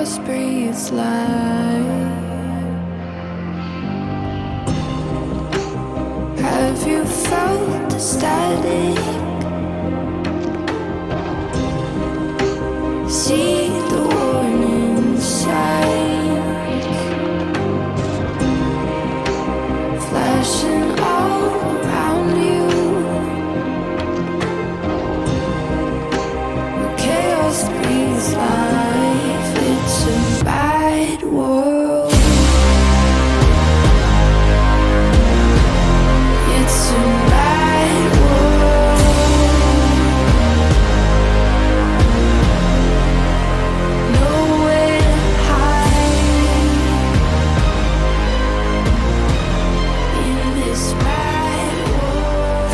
chaos breathes life. Have you felt the static? See the warning signs flashing all around you. The chaos breathes life. It's a bad world. It's a bad world. Nowhere to hide in this bad world.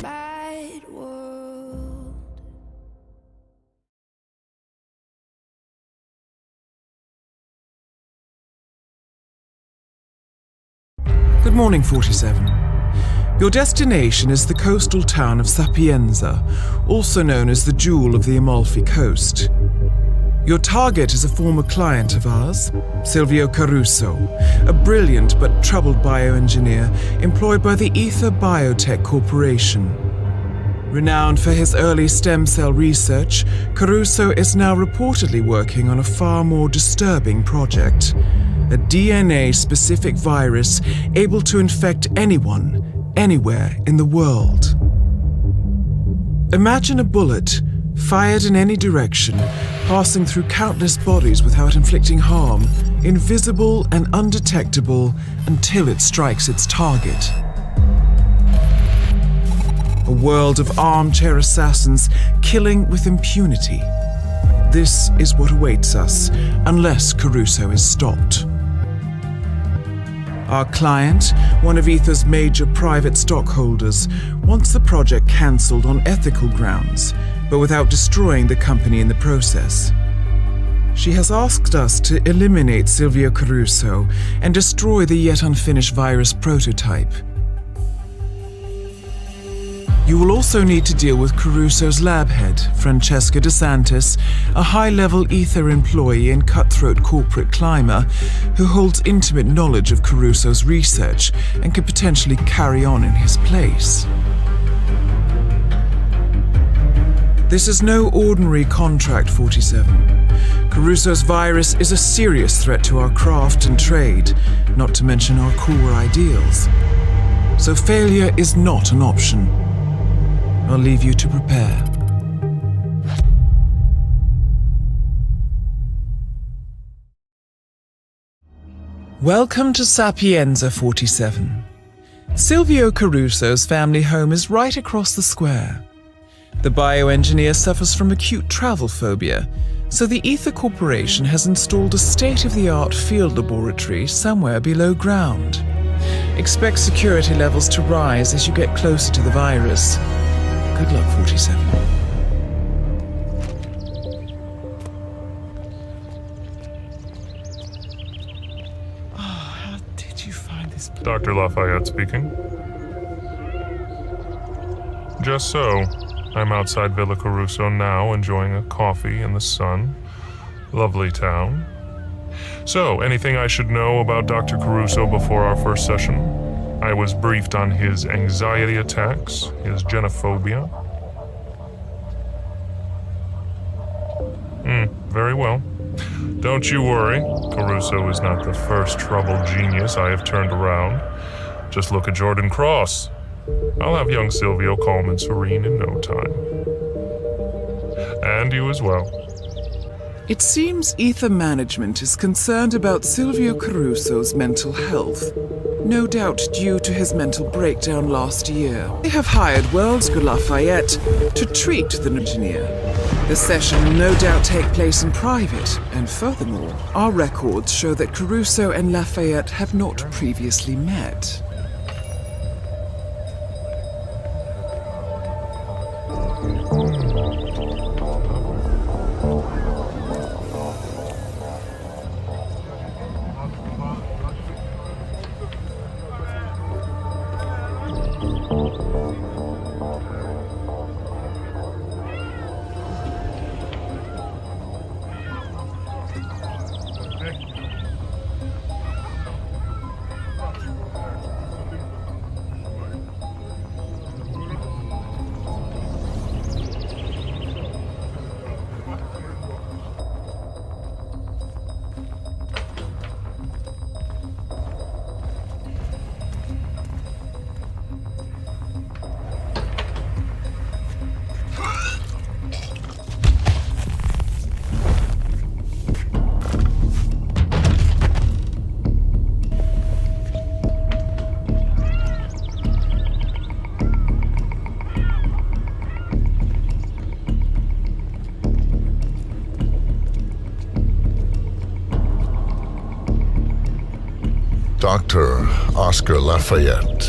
Bad world. Good morning, 47. Your destination is the coastal town of Sapienza, also known as the Jewel of the Amalfi Coast. Your target is a former client of ours, Silvio Caruso, a brilliant but troubled bioengineer employed by the Ether Biotech Corporation. Renowned for his early stem cell research, Caruso is now reportedly working on a far more disturbing project. A DNA-specific virus able to infect anyone, anywhere in the world. Imagine a bullet, fired in any direction, passing through countless bodies without inflicting harm, invisible and undetectable until it strikes its target. A world of armchair assassins killing with impunity. This is what awaits us, unless Caruso is stopped. Our client, one of Ether's major private stockholders, wants the project cancelled on ethical grounds, but without destroying the company in the process. She has asked us to eliminate Silvio Caruso and destroy the yet unfinished virus prototype. You will also need to deal with Caruso's lab head, Francesca DeSantis, a high-level Ether employee and cutthroat corporate climber who holds intimate knowledge of Caruso's research and could potentially carry on in his place. This is no ordinary contract, 47. Caruso's virus is a serious threat to our craft and trade, not to mention our core ideals. So failure is not an option. I'll leave you to prepare. Welcome to Sapienza 47. Silvio Caruso's family home is right across the square. The bioengineer suffers from acute travel phobia, so the Ether Corporation has installed a state-of-the-art field laboratory somewhere below ground. Expect security levels to rise as you get closer to the virus. Good luck, 47. Oh, how did you find this place? Dr. Lafayette speaking. Just so. I'm outside Villa Caruso now, enjoying a coffee in the sun. Lovely town. So, anything I should know about Dr. Caruso before our first session? I was briefed on his anxiety attacks, his genophobia. Very well. Don't you worry, Caruso is not the first troubled genius I have turned around. Just look at Jordan Cross. I'll have young Silvio calm and serene in no time. And you as well. It seems Ether management is concerned about Silvio Caruso's mental health, no doubt due to his mental breakdown last year. They have hired Worldsgood Lafayette to treat the engineer. The session will no doubt take place in private, and furthermore, our records show that Caruso and Lafayette have not previously met. Dr. Oscar Lafayette,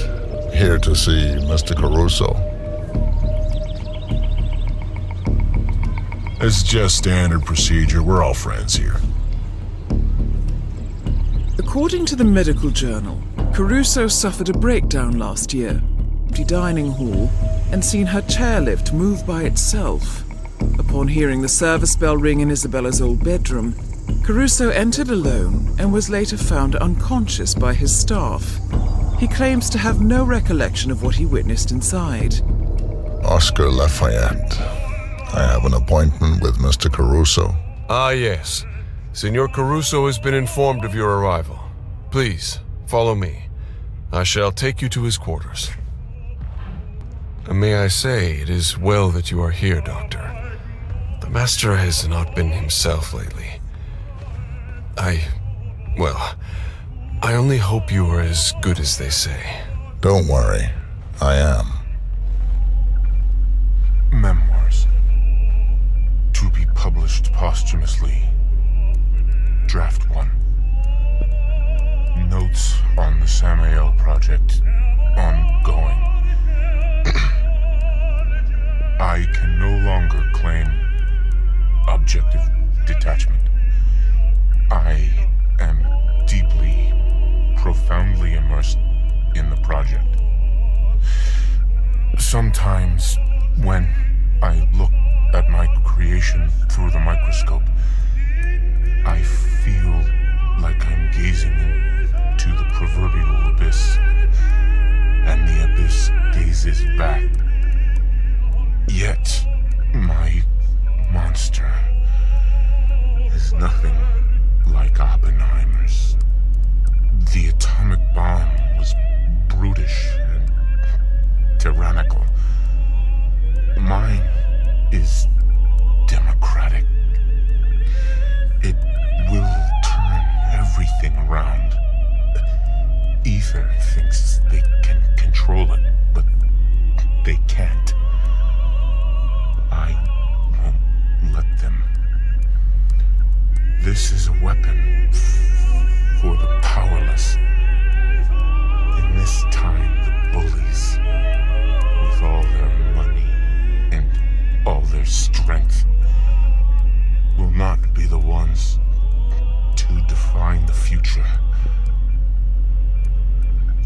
here to see Mr. Caruso. It's just standard procedure. We're all friends here. According to the medical journal, Caruso suffered a breakdown last year, empty dining hall, and seen her chairlift move by itself. Upon hearing the service bell ring in Isabella's old bedroom, Caruso entered alone and was later found unconscious by his staff. He claims to have no recollection of what he witnessed inside. Oscar Lafayette, I have an appointment with Mr. Caruso. Ah, yes. Senor Caruso has been informed of your arrival. Please, follow me. I shall take you to his quarters. May I say, it is well that you are here, Doctor. The Master has not been himself lately. I only hope you are as good as they say. Don't worry, I am. Memoirs. To be published posthumously. Draft 1. Notes on the Samael project. Ongoing. I can no longer claim objective detachment. I am deeply, profoundly immersed in the project. Sometimes, when I look at my creation through the microscope, I feel like I'm gazing into the proverbial abyss, and the abyss gazes back. Yet, my monster is nothing like Oppenheimer's. The atomic bomb was brutish and tyrannical. Mine is democratic. It will turn everything around. Ether thinks they can control it, but they can't. I won't let them. This is a weapon for the powerless. In this time, the bullies, with all their money and all their strength, will not be the ones to define the future.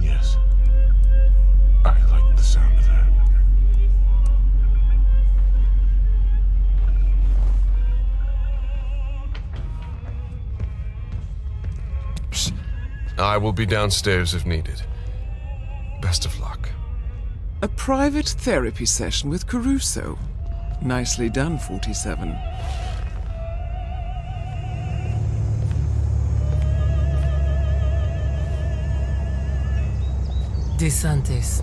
Yes, I like the sound of that. I will be downstairs if needed. Best of luck. A private therapy session with Caruso. Nicely done, 47. DeSantis.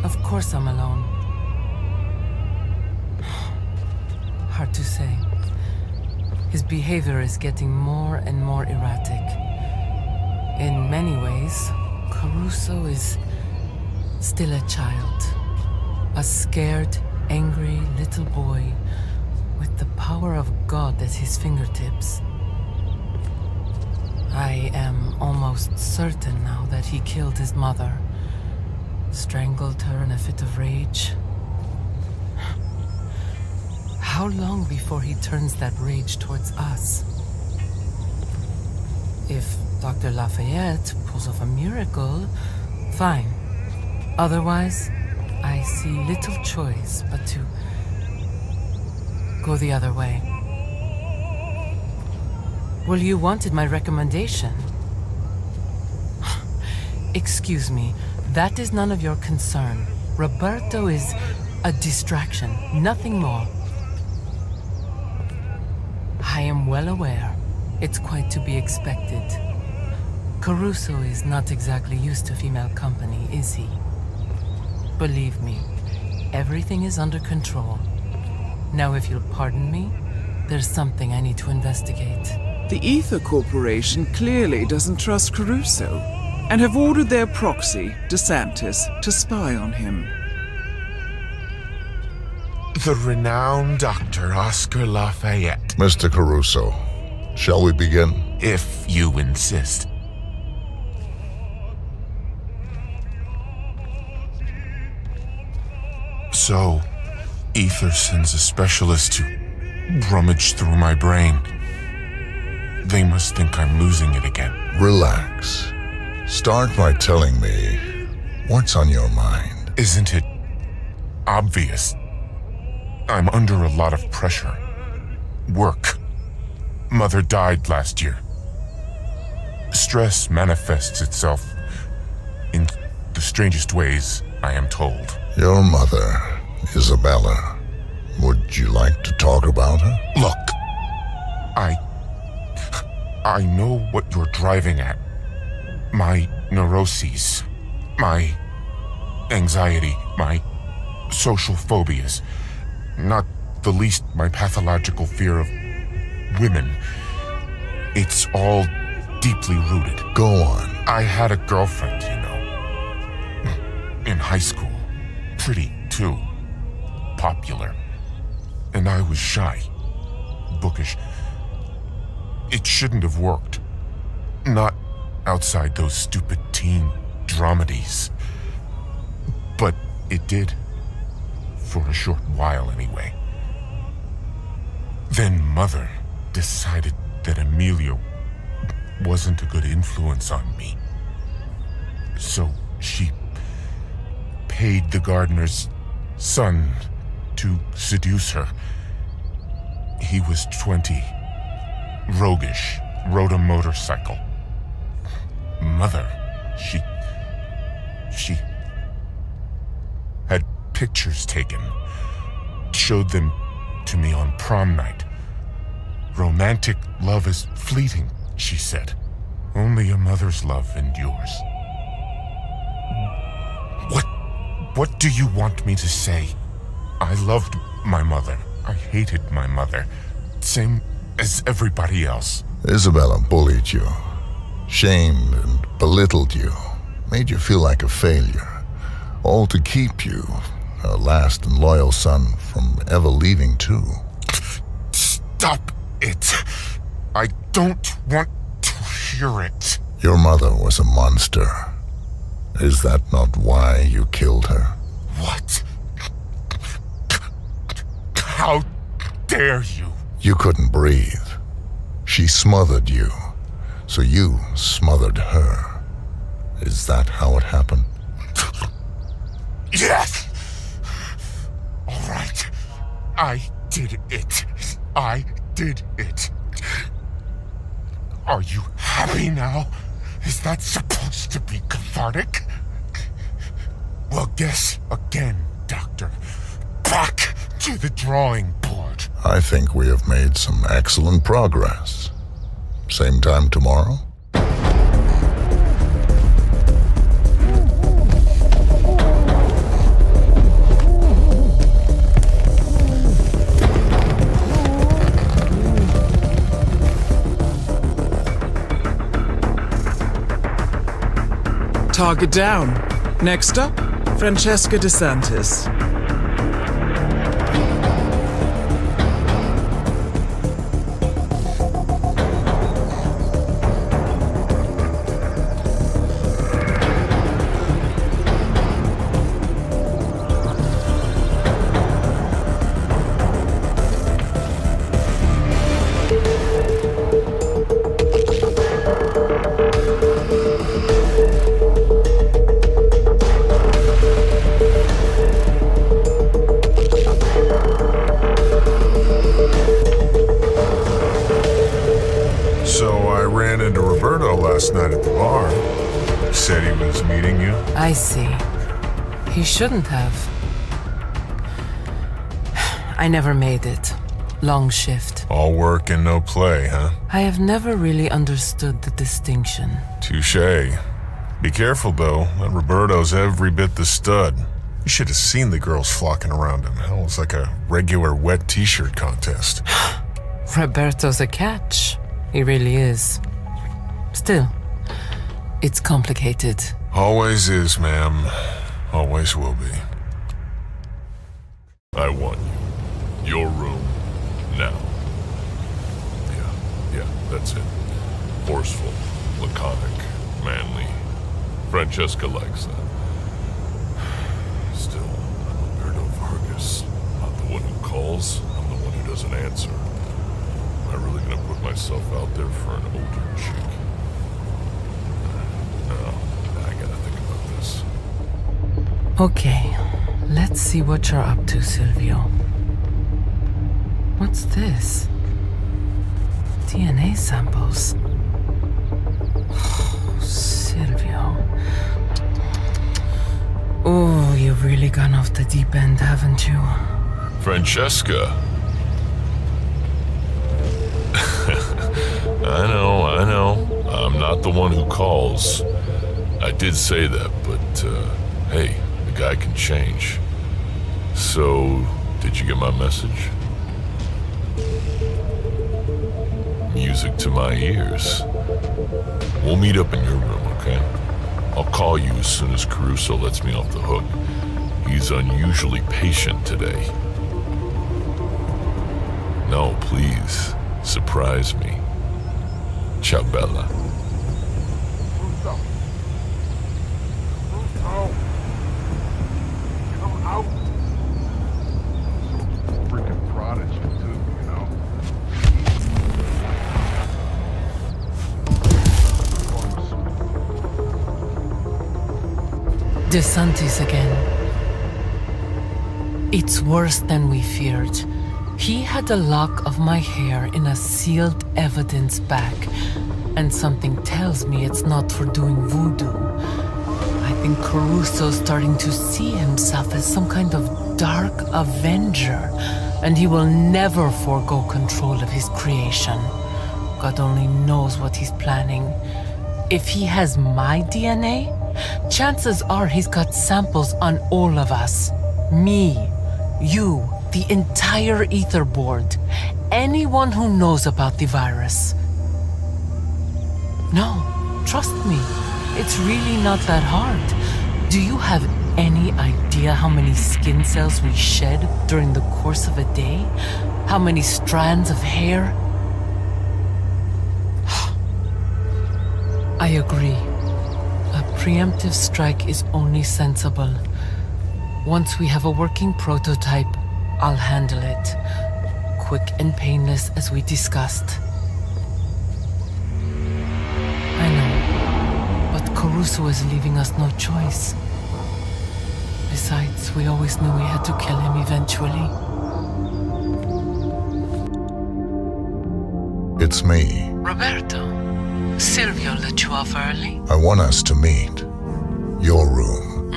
Of course I'm alone. Hard to say. His behavior is getting more and more erratic. In many ways, Caruso is still a child. A scared, angry little boy with the power of God at his fingertips. I am almost certain now that he killed his mother, strangled her in a fit of rage. How long before he turns that rage towards us? If Dr. Lafayette pulls off a miracle, fine. Otherwise, I see little choice but to go the other way. Well, you wanted my recommendation. Excuse me, that is none of your concern. Roberto is a distraction, nothing more. I am well aware. It's quite to be expected. Caruso is not exactly used to female company, is he? Believe me, everything is under control. Now, if you'll pardon me, there's something I need to investigate. The Ether Corporation clearly doesn't trust Caruso, and have ordered their proxy, DeSantis, to spy on him. The renowned Dr. Oscar Lafayette. Mr. Caruso, shall we begin? If you insist. So, Ether sends a specialist to rummage through my brain. They must think I'm losing it again. Relax. Start by telling me what's on your mind. Isn't it obvious? I'm under a lot of pressure. Work. Mother died last year. Stress manifests itself in the strangest ways, I am told. Your mother, Isabella. Would you like to talk about her? Look, I know what you're driving at. My neuroses, my anxiety, my social phobias, not the least my pathological fear of women. It's all deeply rooted. Go on. I had a girlfriend, you know. In high school. Pretty, too. Popular. And I was shy. Bookish. It shouldn't have worked. Not outside those stupid teen dramedies. But it did. For a short while, anyway. Then Mother decided that Emilio wasn't a good influence on me. So she paid the gardener's son to seduce her. He was 20, roguish, rode a motorcycle. Mother, she had pictures taken, showed them to me on prom night. Romantic love is fleeting, she said. Only a mother's love endures. What do you want me to say? I loved my mother. I hated my mother. Same as everybody else. Isabella bullied you, shamed and belittled you, made you feel like a failure, all to keep you, her last and loyal son, from ever leaving too. Stop it. I don't want to hear it. Your mother was a monster. Is that not why you killed her? What? How dare you? You couldn't breathe. She smothered you, so you smothered her. Is that how it happened? Yes! All right. I did it. I did it. Are you happy now? Is that supposed to be cathartic? Well, guess again, Doctor. Back to the drawing board. I think we have made some excellent progress. Same time tomorrow? Target down. Next up, Francesca DeSantis. Last night at the bar. Said he was meeting you. I see. He shouldn't have. I never made it. Long shift. All work and no play, huh? I have never really understood the distinction. Touché. Be careful, though. That Roberto's every bit the stud. You should have seen the girls flocking around him. Hell, it's like a regular wet t-shirt contest. Roberto's a catch. He really is. Still, it's complicated. Always is, ma'am. Always will be. I want you. Your room. Now. Yeah, that's it. Forceful, laconic, manly. Francesca likes that. Still, I'm a weirdo for answer. Am I really gonna put myself out there for an older chick? No, I gotta think about this. Okay, let's see what you're up to, Silvio. What's this? DNA samples. Silvio. Oh, you've really gone off the deep end, haven't you? Francesca! I know. I'm not the one who calls. I did say that, but, hey, the guy can change. So, did you get my message? Music to my ears. We'll meet up in your room, okay? I'll call you as soon as Caruso lets me off the hook. He's unusually patient today. No, please, surprise me. Ciao, Bella. Freaking prodigy, too, you know? DeSantis again. It's worse than we feared. He had a lock of my hair in a sealed evidence bag, and something tells me it's not for doing voodoo. I think Caruso's starting to see himself as some kind of dark avenger, and he will never forego control of his creation. God only knows what he's planning. If he has my DNA, chances are he's got samples on all of us. Me, you, the entire ether board, anyone who knows about the virus. No, trust me, it's really not that hard. Do you have any idea how many skin cells we shed during the course of a day? How many strands of hair? I agree. A preemptive strike is only sensible. Once we have a working prototype, I'll handle it. Quick and painless as we discussed. I know, but Caruso is leaving us no choice. Besides, we always knew we had to kill him eventually. It's me. Roberto, Silvio let you off early? I want us to meet. Your room.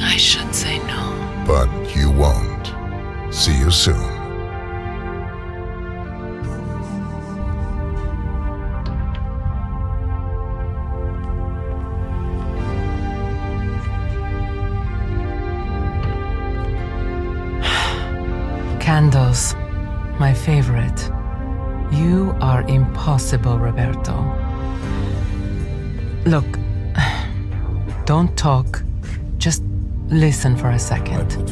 I should say no. But you won't. See you soon. Candles, my favorite. You are impossible, Roberto. Look, don't talk. Just listen for a second.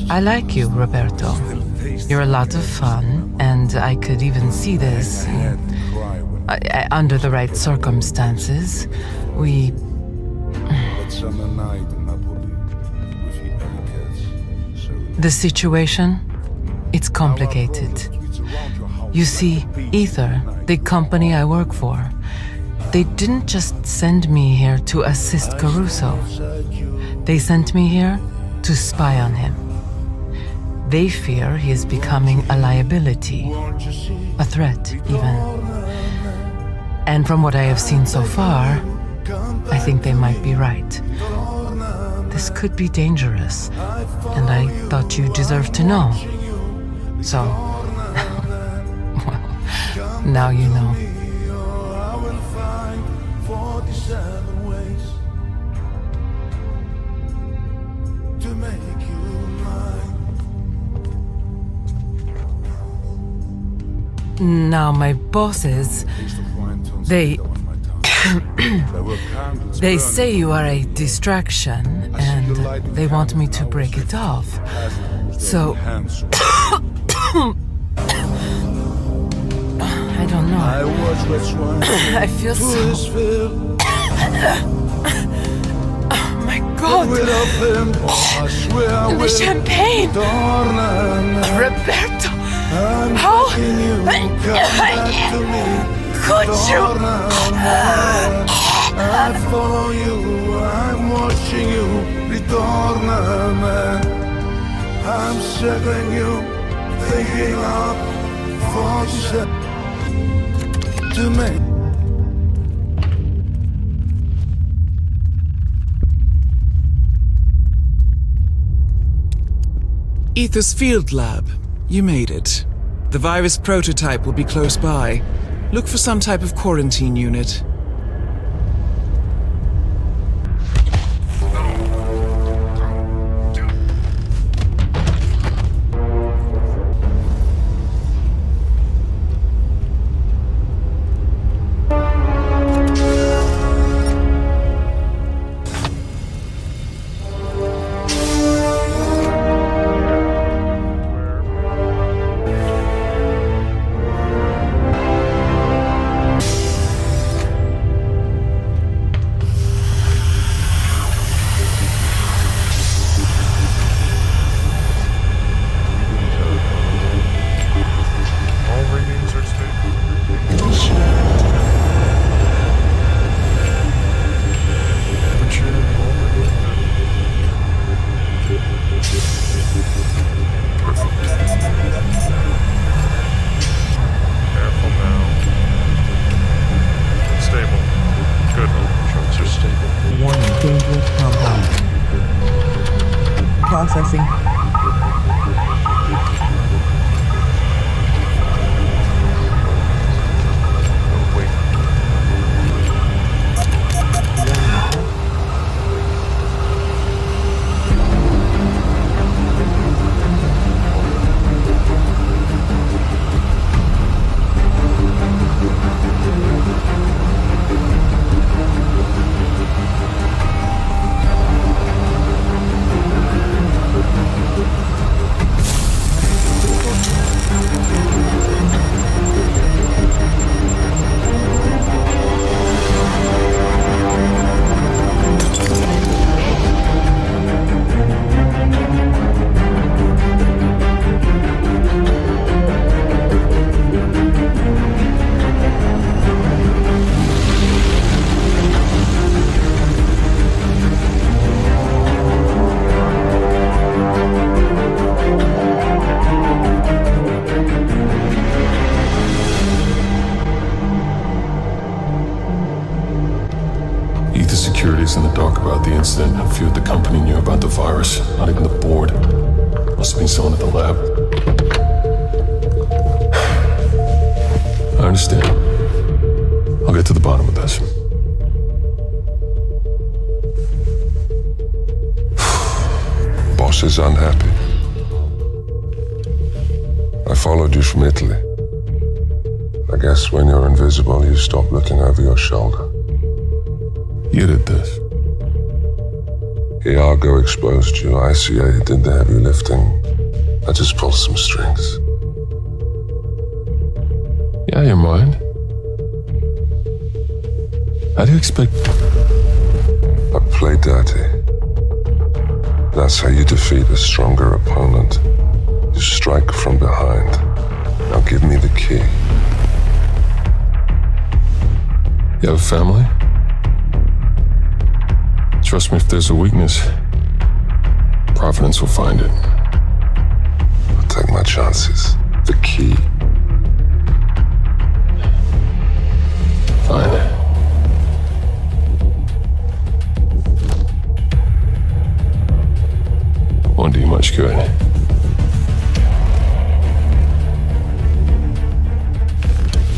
I like you, Roberto. You're a lot of fun, and I could even see this. Under the right circumstances, we... The situation? It's complicated. You see, Ether, the company I work for, they didn't just send me here to assist Caruso. They sent me here to spy on him. They fear he is becoming a liability, a threat even. And from what I have seen so far, I think they might be right. This could be dangerous, and I thought you deserved to know. So, well, now you know. Now my bosses, they say you are a distraction and they want me to break it off. So I don't know. I feel so... Oh my God. God! And the champagne! Roberto! How could you? I follow you, I'm watching you, ritorna a me. I'm circling you, thinking of what you said to me. Ether's field lab. You made it. The virus prototype will be close by. Look for some type of quarantine unit. Processing. In the dark about the incident. A few at the company knew about the virus. Not even the board. Must have been someone at the lab. I understand. I'll get to the bottom of this. Boss is unhappy. I followed you from Italy. I guess when you're invisible, you stop looking over your shoulder. You did this. Iago exposed you. ICA did the heavy lifting. I just pulled some strings. Yeah, you're mine. How do you expect... I play dirty. That's how you defeat a stronger opponent. You strike from behind. Now give me the key. You have a family? Trust me, if there's a weakness, Providence will find it. I'll take my chances. The key. Fine. Won't do you much good.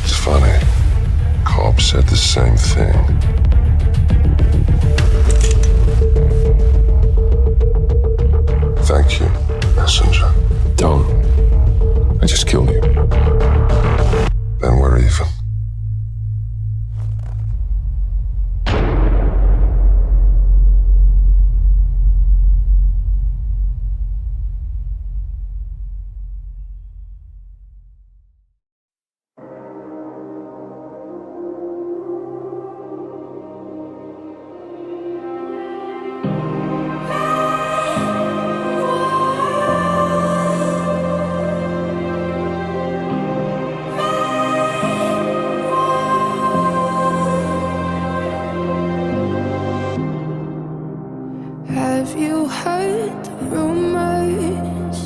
It's funny. K.L.P said the same thing. Thank you, messenger. Don't. I just killed you. Then we're even. rumors,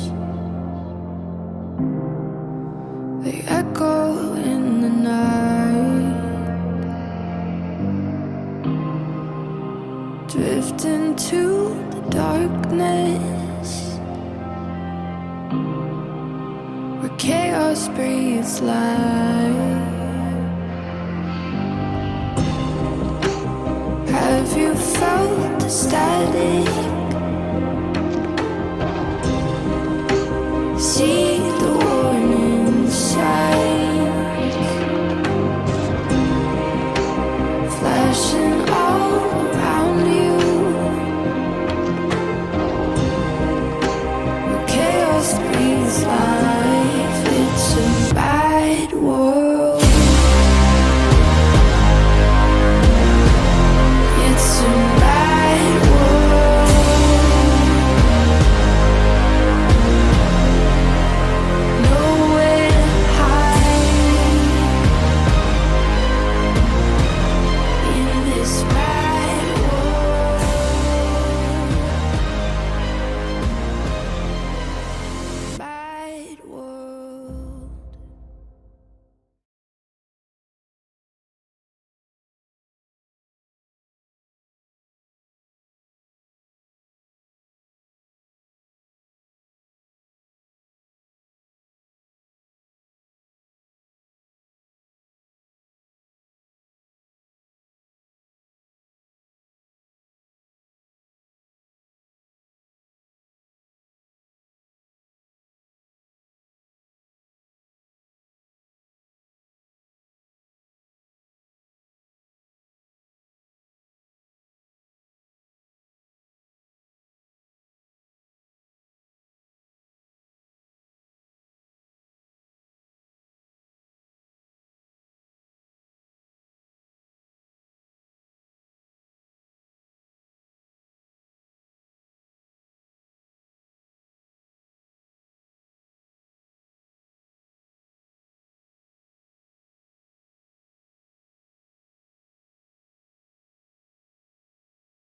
they echo in the night, drift into the darkness, where chaos breathes life. Have you felt the static?